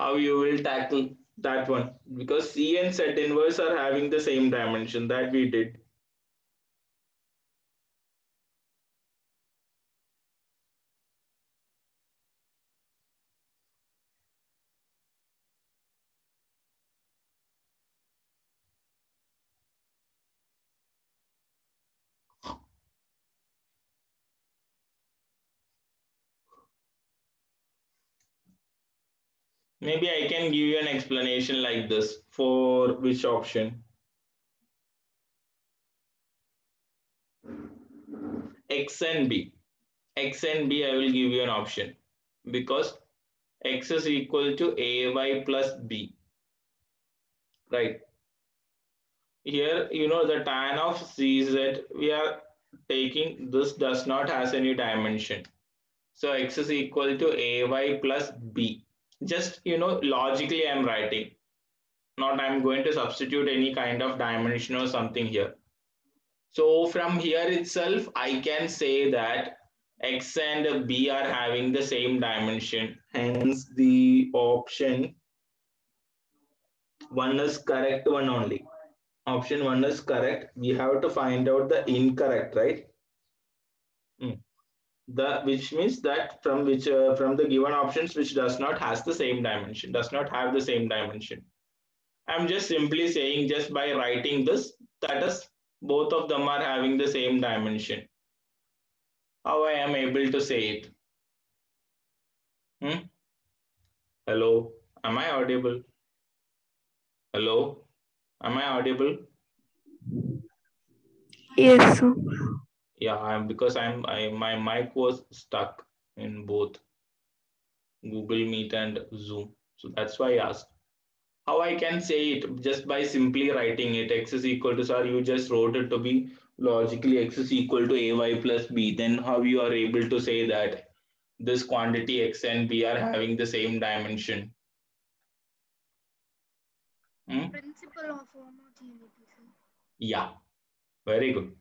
how you will tackle that one, because C and set inverse are having the same dimension that we did. Maybe I can give you an explanation like this for which option. X and B. X and B, I will give you an option because X is equal to AY plus B, right? Here, the tan of CZ, we are taking this does not has any dimension. So X is equal to AY plus B. Just, logically I'm writing. Not I'm going to substitute any kind of dimension or something here. So from here itself, I can say that X and B are having the same dimension. Hence, the option one is correct one only. Option one is correct. We have to find out the incorrect, right? The which means that from the given options which does not has the same dimension, does not have the same dimension. I'm just simply saying just by writing this that is both of them are having the same dimension. How I am able to say it? Hmm? Hello, am I audible? Hello, am I audible? Yes, sir. Yeah, because my mic was stuck in both Google Meet and Zoom, so that's why I asked. How I can say it just by simply writing it, x is equal to, sir, you just wrote it to be logically x is equal to ay plus b. Then how you are able to say that this quantity x and b are having the same dimension? Hmm? Principle of homogeneity, sir. Yeah, very good.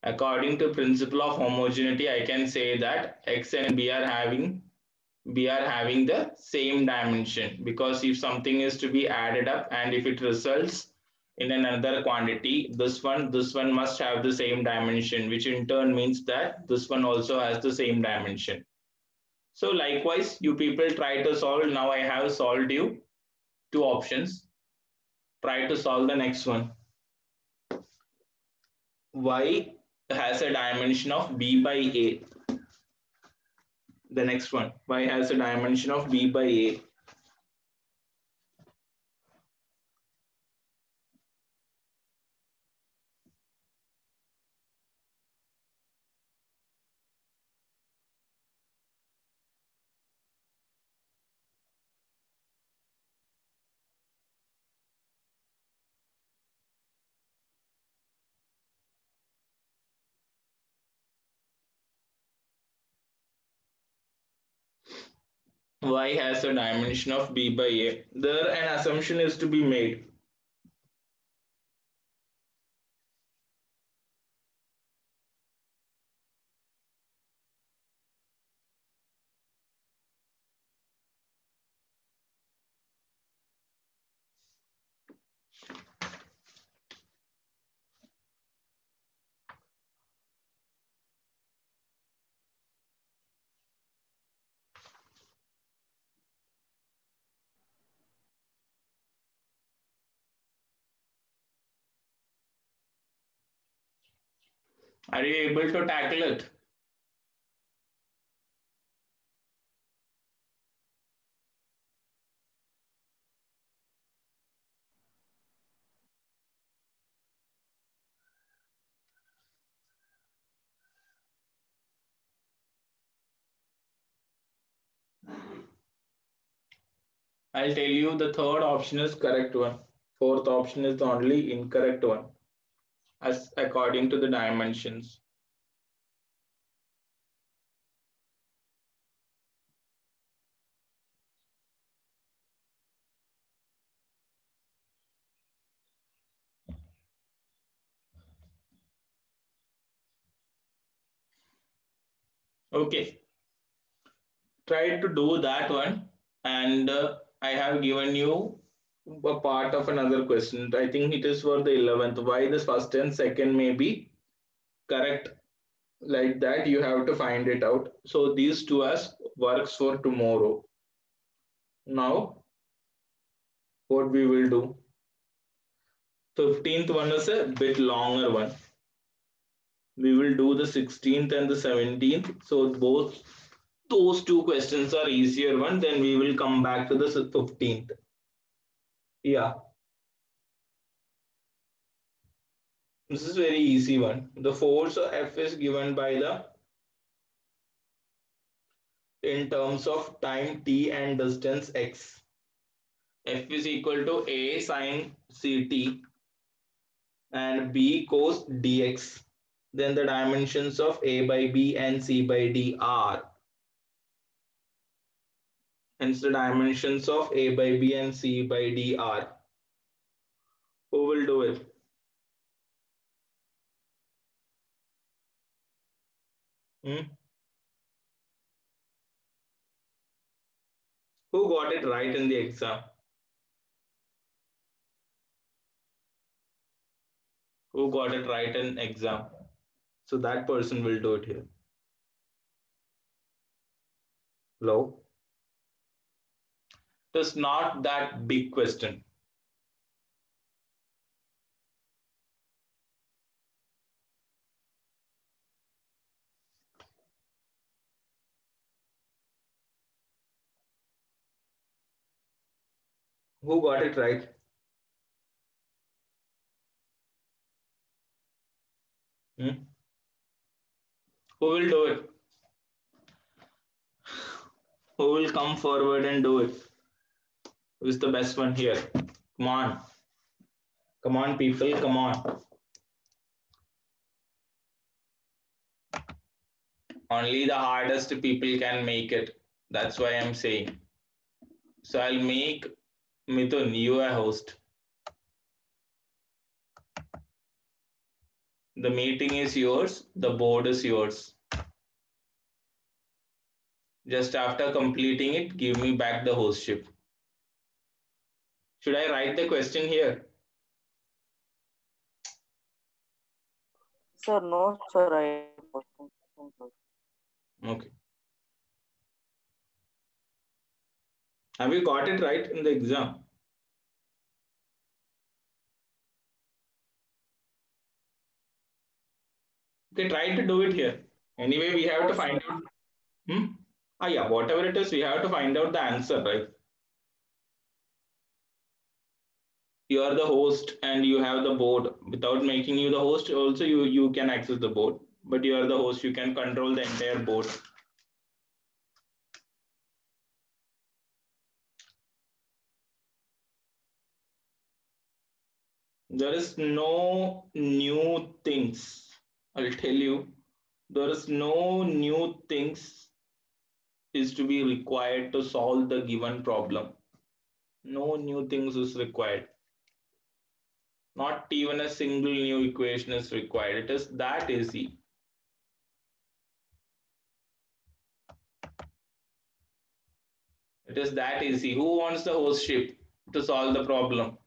According to principle of homogeneity, I can say that x and b are having the same dimension, because if something is to be added up and if it results in another quantity, this one must have the same dimension, which in turn means that this one also has the same dimension. So likewise, you people try to solve. Now I have solved you two options. Try to solve the next one. Y has a dimension of b by a. The next one, y has a dimension of b by a. Y has a dimension of b by a. There an assumption is to be made. Are you able to tackle it? I'll tell you the third option is correct one. Fourth option is the only incorrect one, as according to the dimensions. Okay, try to do that one, and I have given you a part of another question. I think it is for the 11th. Why the first and second may be correct like that? You have to find it out. So these two as works for tomorrow. Now, what we will do? 15th one is a bit longer one. We will do the 16th and the 17th. So both those two questions are easier one. Then we will come back to the 15th. Yeah, this is very easy one. The force of F is given by the in terms of time t and distance x. F is equal to a sine ct and b cos dx. Then the dimensions of a by b and c by d are. Hence the dimensions of a by b and c by d are. Who will do it? Hmm? Who got it right in the exam? Who got it right in exam? So that person will do it here. Hello? It's not that big question. Who got it right? Hmm? Who will do it? Who will come forward and do it? Who is the best one here? Come on. Come on, people. Come on. Only the hardest people can make it. That's why I'm saying. So I'll make Mithun, you a host. The meeting is yours. The board is yours. Just after completing it, give me back the hostship. Should I write the question here? Sir, no, sir, I have question, sir. Okay. Have you got it right in the exam? Okay, try to do it here. Anyway, we have to No, find sir. out. Hmm? Ah, yeah, whatever it is, we have to find out the answer, right? You are the host and you have the board. Without making you the host, also you can access the board. But you are the host, you can control the entire board. There is no new things. I'll tell you, there is no new things is to be required to solve the given problem. No new things is required. Not even a single new equation is required. It is that easy. It is that easy. Who wants the hostship to solve the problem?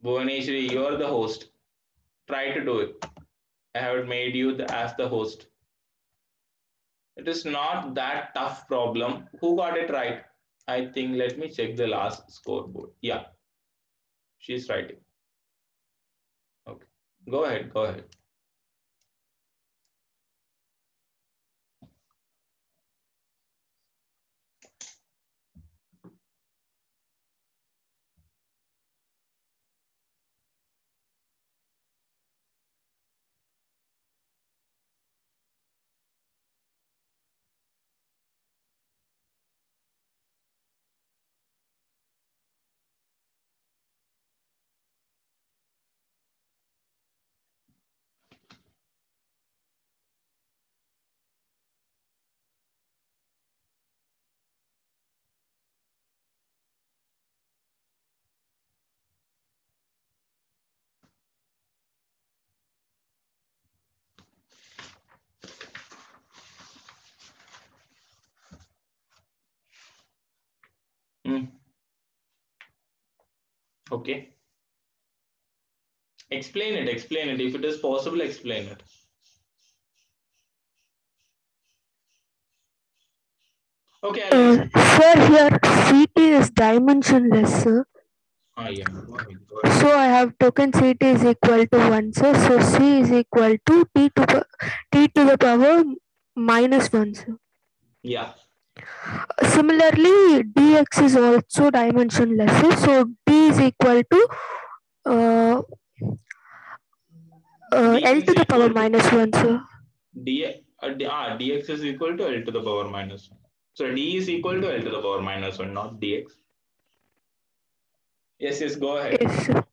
Bhuvaneshwari, you are the host. Try to do it. I have made you as the host. It is not that tough problem. Who got it right? I think let me check the last scoreboard. Yeah, she's writing. Okay. Go ahead. Go ahead. Okay. Explain it. Explain it. If it is possible, explain it. Okay, Sir, here CT is dimensionless, sir. yeah. Go ahead. So I have taken CT is equal to 1, sir. So C is equal to T to the power minus 1, sir. Yeah. Similarly, dx is also dimensionless, sir. So D is equal to uh, L dx to the power equal to minus 1, sir. dx is equal to L to the power minus 1. So D is equal to L to the power minus 1, not dx. Yes, go ahead. Yes, sir.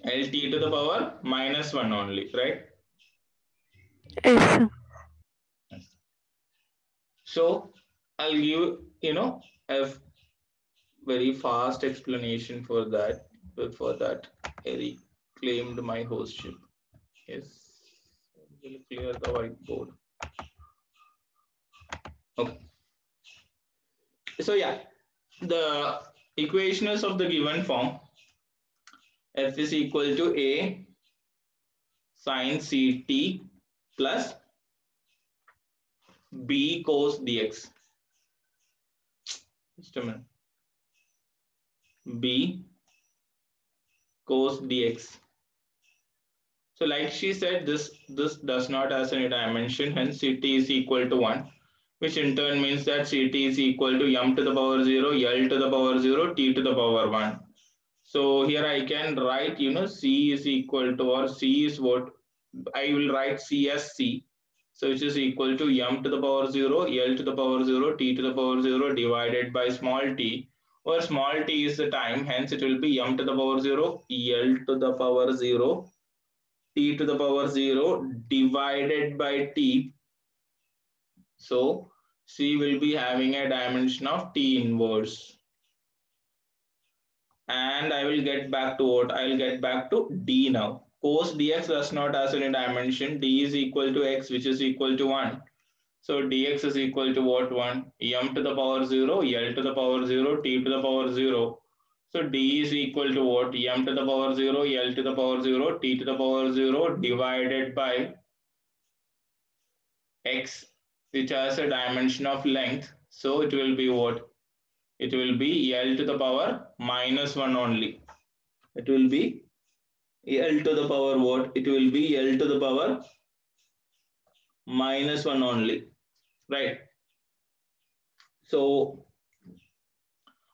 Lt to the power minus 1 only, right? Yes, sir. So I'll give, a very fast explanation for that. Before that, I reclaimed my hostship. Yes, we'll clear the whiteboard. Okay. So yeah, the equation is of the given form. F is equal to A sine Ct plus B cos dx. Just a minute. B cos dx. So like she said, this does not has any dimension, hence Ct is equal to 1, which in turn means that Ct is equal to m to the power 0, L to the power 0, t to the power 1. So here I can write, C is equal to, or C is what, I will write C as C. So which is equal to m to the power 0, L to the power 0, t to the power 0 divided by small t, where small t is the time, hence it will be m to the power 0, L to the power 0, t to the power 0 divided by t. So C will be having a dimension of t inverse. And I will get back to what? I will get back to d now. Cos dx does not have any dimension. D is equal to x, which is equal to 1. So dx is equal to what? 1. M to the power 0, L to the power 0, t to the power 0. So d is equal to what? M to the power 0, L to the power 0, t to the power 0 divided by x, which has a dimension of length. So it will be what? It will be L to the power minus 1 only. It will be L to the power what? It will be L to the power minus 1 only, right? So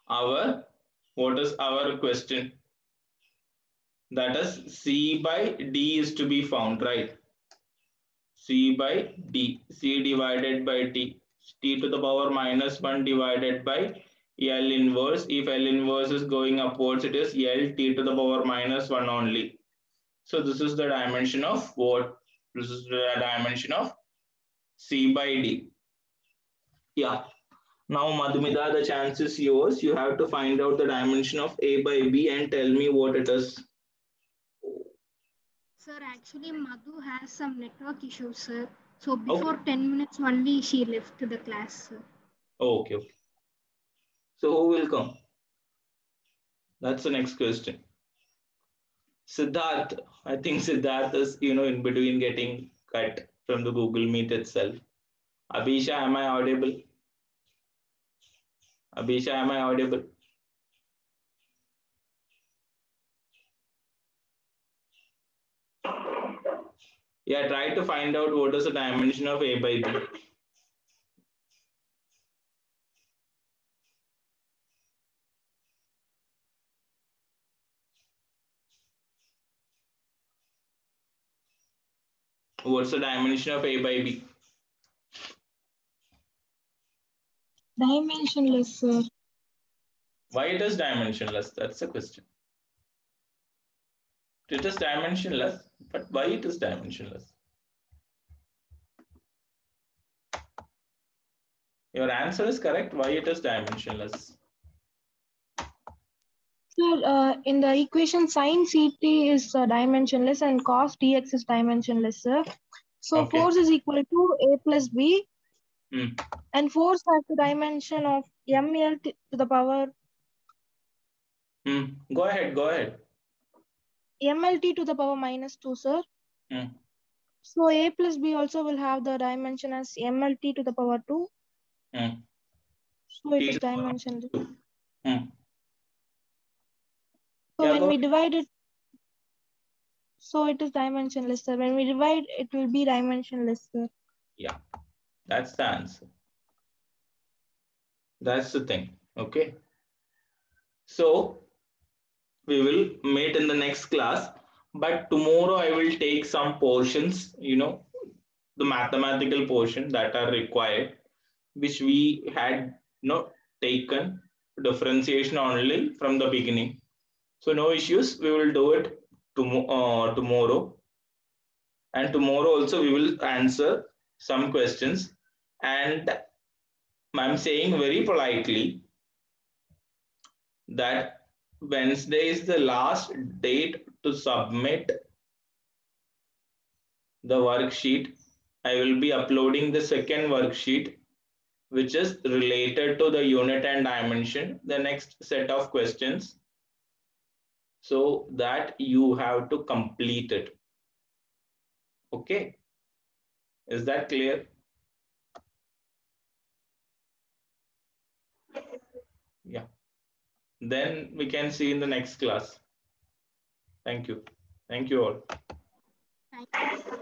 our, what is our question? That is C by D is to be found, right? C by D, C divided by T, T to the power minus 1 divided by L inverse. If L inverse is going upwards, it is L T to the power minus 1 only. So this is the dimension of what? This is the dimension of C by D. Yeah. Now, Madhumita, the chance is yours. You have to find out the dimension of A by B and tell me what it is. Sir, actually, Madhu has some network issues, sir. So Okay. before 10 minutes only, she left the class, sir. Okay. Okay. So who will come? That's the next question. Siddharth. I think Siddharth is, in between getting cut from the Google Meet itself. Abhisha, am I audible? Abhisha, am I audible? Yeah, try to find out what is the dimension of A by B. What's the dimension of A by B? Dimensionless, sir. Why it is dimensionless? That's the question. It is dimensionless, but why it is dimensionless? Your answer is correct. Why it is dimensionless? Sir, in the equation, sin Ct is dimensionless and cos dx is dimensionless, sir. So Okay. force is equal to A plus B, Hmm. and force has the dimension of ml to the power Go ahead. Go ahead. mlt to the power minus 2, sir. Hmm. So A plus B also will have the dimension as mlt to the power 2. Hmm. So it T is to the power dimensionless. 2. Hmm. So Yeah, when go we ahead. divide it, so it is dimensionless, sir. When we divide, it will be dimensionless, sir. Yeah, that's the answer. That's the thing. Okay. So we will meet in the next class. But tomorrow I will take some portions, the mathematical portion that are required, which we had taken differentiation only from the beginning. So no issues. We will do it tomorrow, and tomorrow also we will answer some questions. And I'm saying very politely that Wednesday is the last date to submit the worksheet. I will be uploading the second worksheet, which is related to the unit and dimension, the next set of questions, so that you have to complete it. Okay, is that clear? Yeah, then we can see in the next class. Thank you. Thank you all. Thank you.